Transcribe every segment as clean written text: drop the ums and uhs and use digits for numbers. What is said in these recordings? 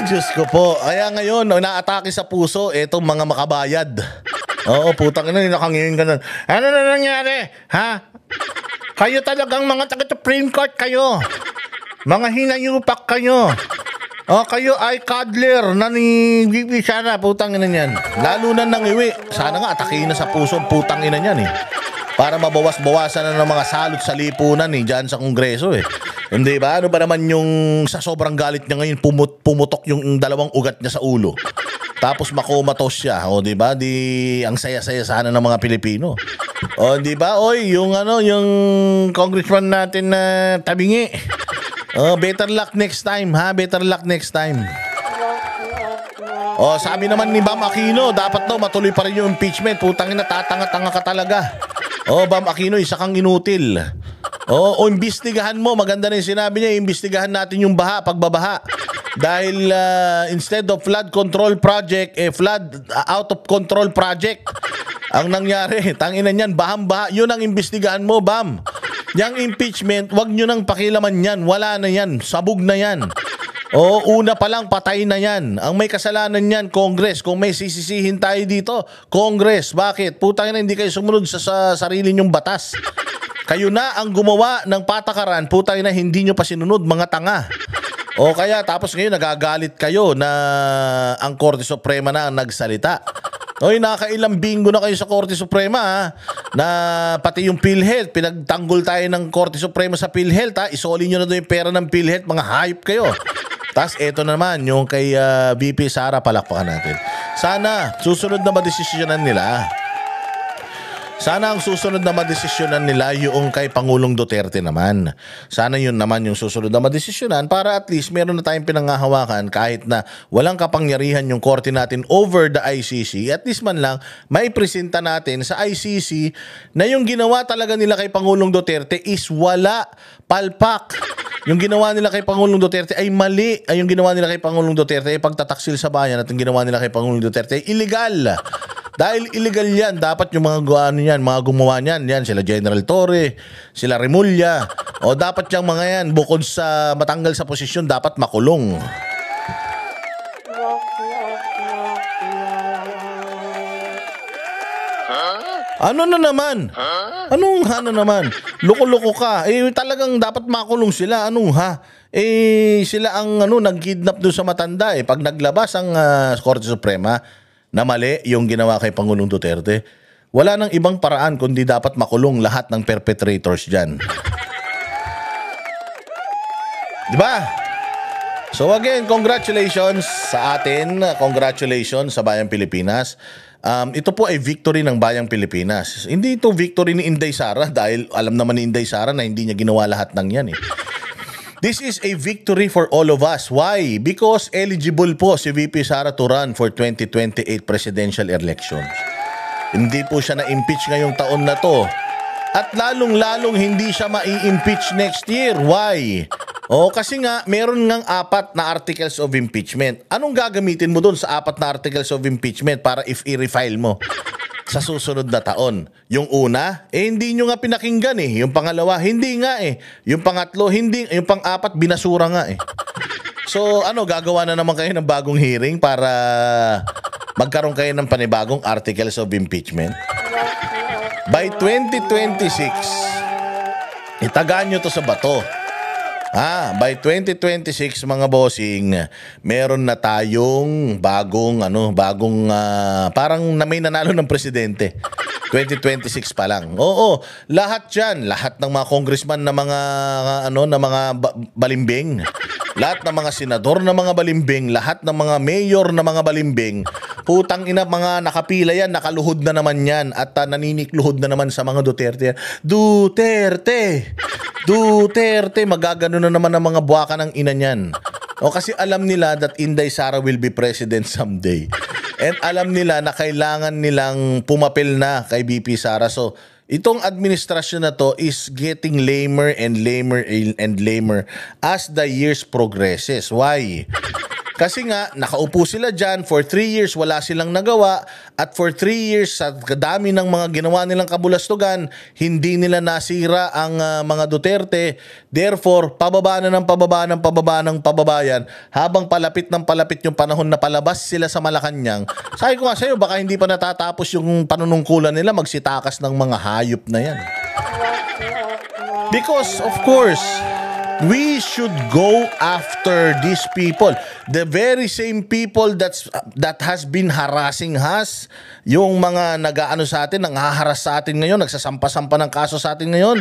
Diyos ko po. Kaya ngayon, naatake sa puso itong mga makabayad. Oo, putang ina, nakangingin ka nun. Ano na nangyari? Ha? Kayo talagang mga taga-Supreme Court kayo. Mga hinayupak kayo. O, kayo ay cuddler na ni VP Sara, putang ina niyan. Lalo na nangiwi. Sana nga atakihin na sa puso, putang ina niyan eh. Para mabawas-bawasan na ng mga salot sa lipunan eh, dyan sa Kongreso eh. Hindi ba? Ano ba naman yung sa sobrang galit niya ngayon pumutok yung dalawang ugat niya sa ulo. Tapos makomatos siya, o di ba? Ang saya-saya sana ng mga Pilipino. O di ba? Oy, yung congressman natin na Tabingi. Oh, better luck next time, ha? Better luck next time. Oh, sabi naman ni Bam Aquino, dapat daw matuloy pa rin yung impeachment. Putang ina, tatanga-tanga ka talaga. Oh, Bam Aquino, isa kang inutil. O imbestigahan mo, maganda na yung sinabi niya, imbestigahan natin yung pagbabaha. Dahil instead of flood control project, flood out of control project. Ang nangyari, tanginan yan, bahang-baha, yun ang imbestigahan mo, Bam. Yang impeachment, wag nyo nang pakilaman yan, wala na yan, sabog na yan. O, una pa lang, patay na yan. Ang may kasalanan yan, Congress. Kung may sisisihin tayo dito, Congress. Bakit? Putang ina, hindi kayo sumunod sa sarili nyong batas. Kayo na ang gumawa ng patakaran, putang ina, hindi nyo pa sinunod, mga tanga. O kaya, tapos ngayon, nagagalit kayo na ang Korte Suprema na ang nagsalita. Oy, nakailang bingo na kayo sa Korte Suprema, ha? Na pati yung PhilHealth, pinagtanggol tayo ng Korte Suprema sa PhilHealth, ha? Isoli nyo na doon yung pera ng PhilHealth, mga hayop kayo. Tapos eto naman, yung kay VP Sara, palakpakan natin. Sana, susunod na madesisyonan nila. Sana ang susunod na madesisyonan nila yung kay Pangulong Duterte naman. Sana yun naman yung susunod na madesisyonan para at least meron na tayong pinangahawakan kahit na walang kapangyarihan yung korte natin over the ICC. At least man lang, may presenta natin sa ICC na yung ginawa talaga nila kay Pangulong Duterte is wala, palpak. Yung ginawa nila kay Pangulong Duterte ay mali. Ay yung ginawa nila kay Pangulong Duterte ay pagtataksil sa bayan at yung ginawa nila kay Pangulong Duterte ay illegal. Dahil illegal yan, dapat yung mga gumawa niyan, yan sila General Torre, sila Remulla, o dapat yung mga yan, bukod sa matanggal sa posisyon, dapat makulong. Ano na naman? Anong ha na naman? Loko-loko ka. Talagang dapat makulong sila. Anong ha? Sila ang nag-kidnap doon sa matanda. Pag naglabas ang Korte Suprema, na mali yung ginawa kay Pangulong Duterte, wala nang ibang paraan kundi dapat makulong lahat ng perpetrators dyan. Diba? So again, congratulations sa atin. Congratulations sa Bayang Pilipinas. Ito po ay victory ng Bayang Pilipinas. Hindi ito victory ni Inday Sara dahil alam naman ni Inday Sara na hindi niya ginawa lahat ng yan eh. This is a victory for all of us. Why? Because eligible po si VP Sara to run for 2028 presidential elections. Hindi po siya na-impeach ngayong taon na to. At lalong-lalong hindi siya mai-impeach next year. Why? Kasi nga, meron ngang 4 na articles of impeachment. Anong gagamitin mo doon sa 4 na articles of impeachment para if i-refile mo sa susunod na taon? Yung una, hindi nyo nga pinakinggan eh. Yung pangalawa, hindi nga eh. Yung pangatlo, hindi. Yung pang-4, binasura nga eh. So, gagawa na naman kayo ng bagong hearing para magkaroon kayo ng panibagong articles of impeachment? By 2026, itagaan nyo to sa bato. By 2026 mga bossing, meron na tayong bagong parang may nanalo ng presidente. 2026 pa lang. Oo, lahat 'yan, lahat ng mga congressman na mga balimbing, lahat ng mga senador na mga balimbing, lahat ng mga mayor na mga balimbing, putang ina, mga nakapila yan, nakaluhod na naman yan at naninikluhod na naman sa mga Duterte. Duterte, magagano na naman ang mga buwaka ng ina niyan. Kasi alam nila that Inday Sara will be president someday. And alam nila na kailangan nilang pumapil na kay VP Sara. So, itong administrasyon na to is getting lamer and lamer and lamer as the years progresses. Why? Kasi nga, nakaupo sila dyan, for 3 years wala silang nagawa, at for 3 years, sa kadami ng mga ginawa nilang kabulastugan, hindi nila nasira ang mga Duterte. Therefore, pababa na ng pababa ng pababa ng pababa yan, habang palapit ng palapit yung panahon na palabas sila sa Malacanang. Sabi ko nga sa'yo, baka hindi pa natatapos yung panunungkulan nila, magsitakas ng mga hayop na yan. Because, of course, we should go after these people. The very same people that has been harassing us, yung mga nag-aano sa atin, nanghaharas sa atin ngayon, nagsasampa-sampa ng kaso sa atin ngayon,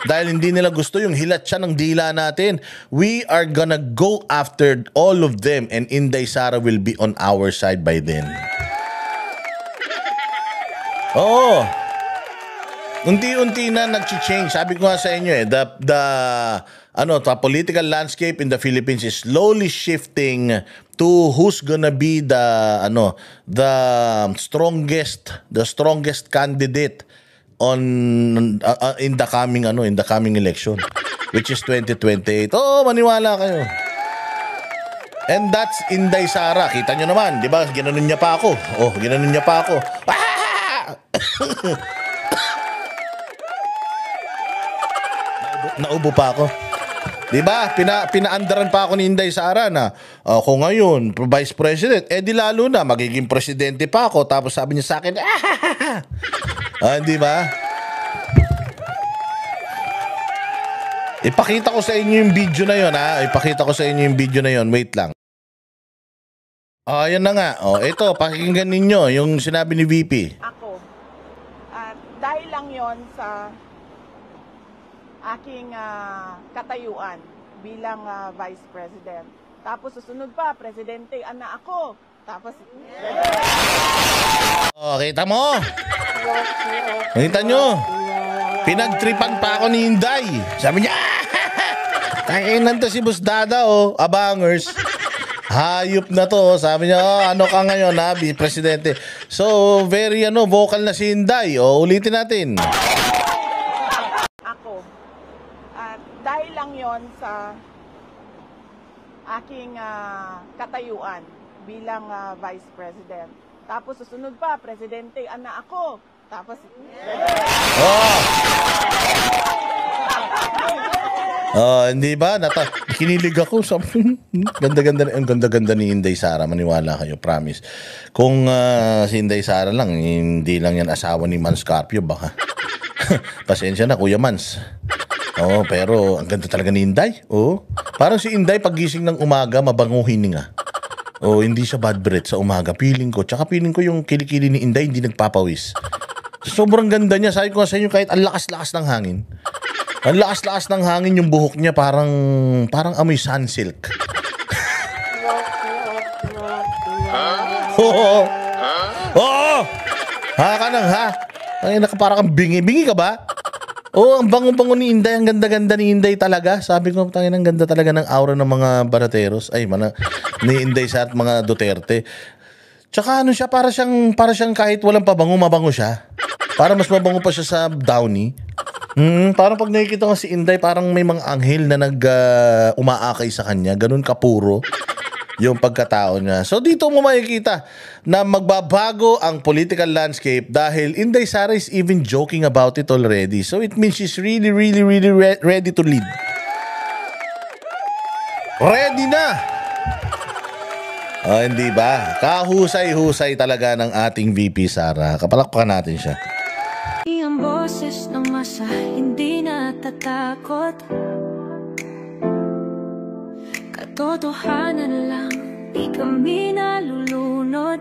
dahil hindi nila gusto yung hilat siya ng dila natin. We are gonna go after all of them, and Inday Sara will be on our side by then. Oo. Unti-unti na nag-change. Sabi ko nga sa inyo the political landscape in the Philippines is slowly shifting to who's gonna be the strongest candidate on in the coming election, which is 2028. Oh, maniwala kayo. And that's Inday Sara. Kita nyo naman, di ba? Ginanon niya pa ako. Oh, ginanon niya pa ako. Naubo pa ako. Diba? Pinaandaran pa ako ni Inday Sara na ako ngayon, Vice President. Di lalo na, magiging presidente pa ako. Tapos sabi niya sa akin, di ba? Ipakita ko sa inyo yung video na yun, ha? Ipakita ko sa inyo yung video na yun. Wait lang. Ayan na nga. Ito, pakinggan ninyo yung sinabi ni VP. Ako. Dahil lang yon sa aking katayuan bilang Vice President. Tapos susunod pa, Presidente, anak ako. Tapos, kita mo? Kita nyo? Pinagtripan pa ako ni Inday. Sabi niya, kainan to si Boss Dada, abangers. Hayop na to. Sabi niya, ano ka ngayon, Presidente? So, very vocal na si Inday. Ulitin natin. Dahil lang yon sa aking katayuan bilang Vice President. Tapos susunod pa, Presidente, anak ako. Tapos, hindi ba? Kinilig ako. Ganda-ganda ni Inday Sara. Maniwala kayo, promise. Kung si Inday Sara lang, hindi lang yan asawa ni Mans Carpio, baka. Pasensya na, Kuya Mans. Pero ang ganda talaga ni Inday. Parang si Inday paggising ng umaga, mabanguhin nga. Hindi siya bad breath sa umaga. Feeling ko yung kilikili ni Inday hindi nagpapawis. Sobrang ganda niya. Sabi ko sa inyo, kahit ang lakas-lakas ng hangin. Ang lakas-lakas ng hangin, yung buhok niya parang amoy sunsilk. Ha ka nang ha? Ay, parang kang bingi. Bingi ka ba? Ang bango-bango ni Inday. Ang ganda-ganda ni Inday talaga. Sabi ko, ang ganda talaga ng aura ng mga barateros. Ni Inday sa at mga Duterte. Tsaka siya, para siyang kahit walang pabango, mabango siya. Para mas mabango pa siya sa Downy. Parang pag nakikita ko si Inday, parang may mga anghel na umaakay sa kanya. Ganun kapuro yung pagkatao niya. So dito mo makikita na magbabago ang political landscape dahil Inday Sara is even joking about it already. So it means she's really ready to lead. Ready na! Hindi ba? Kahusay-husay talaga ng ating VP Sara. Kapalakpakan natin siya. Ang boses ng masa hindi natatakot. Katotohanan lang, di kami nalulunod.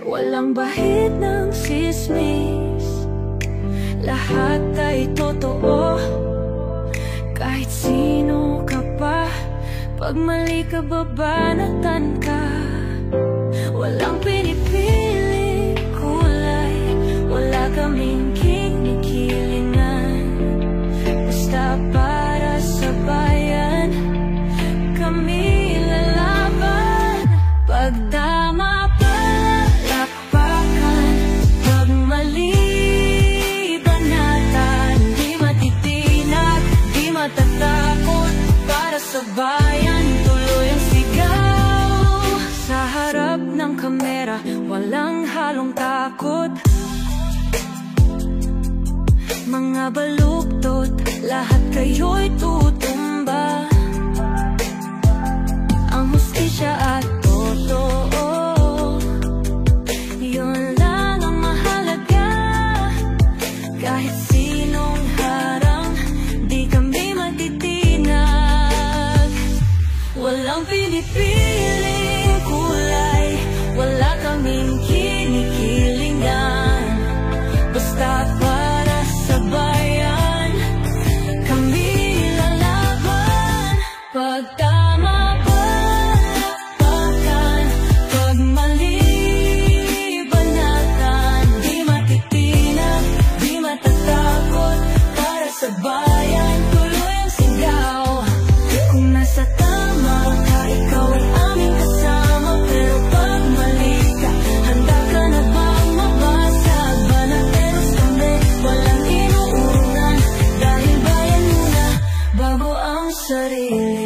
Walang bahid ng sismis, lahat ay totoo. Kahit sino ka pa, pag mali ka babanatan ka. Walang pinipili kulay, wala kaming kinikilingan. Basta para sa bayan, kami lalaban. Pag tama palakpakan, pag mali banatan. Di matitinag, di matatakot, para sa bayan. walang halong takot. Mga baluktot, lahat kayo'y tutumba. Ang hustisya at totoo, yun lang ang mahalaga. Kahit sinong harang, di kami matitinag. Walang pinipiling kulay, wala kaming kinikilingan. Basta para sa bayan, kami lalaban. Pag tama palapakan, pag mali banatan, di matitinag, di matatakot. Para sa bayan, tuloy ang sigaw. Kung nasa tama ka, ikaw ay aming kasama. Pero pag mali ka, handa ka na bang mabasag? Banateros kami, walang inuunan. Dahil bayan muna, bago ang sarili.